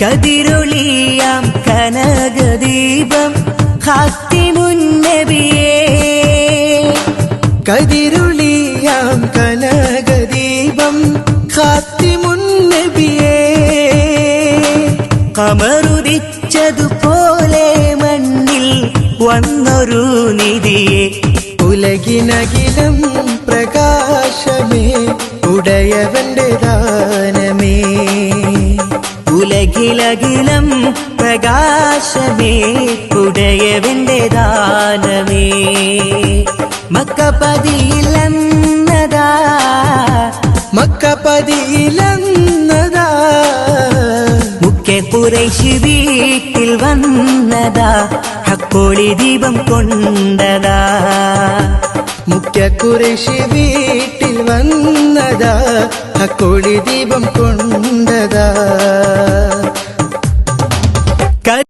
കതിരൊളിയാം കനകദീപം ഖാത്തിമുൻ നബിയേ കതിരൊളിയാം കനകദീപം ഖാത്തിമുൻ നബിയേ കമറുദിച്ചതുപോലെ മണ്ണിൽ വന്നൊരു നിധിയെ ഉലകിനകിലം പ്രകാശമേ ഉടയവന്റെ ദാനമേ ഉലകിലകിലം പ്രകാശമേ ഉടയവന്റെ ദാനമേ മക്കപതിയിലെന്നതാ മക്കപതിയിലെന്നതാ മുഖ്യ ഖുറൈശി വീട്ടിൽ വന്നതാ ഹക്കോളി ദീപം കൊണ്ടതാ മുഖ്യ ഖുറൈശി വീട്ടിൽ വന്നതാ ഹക്കോളി ദീപം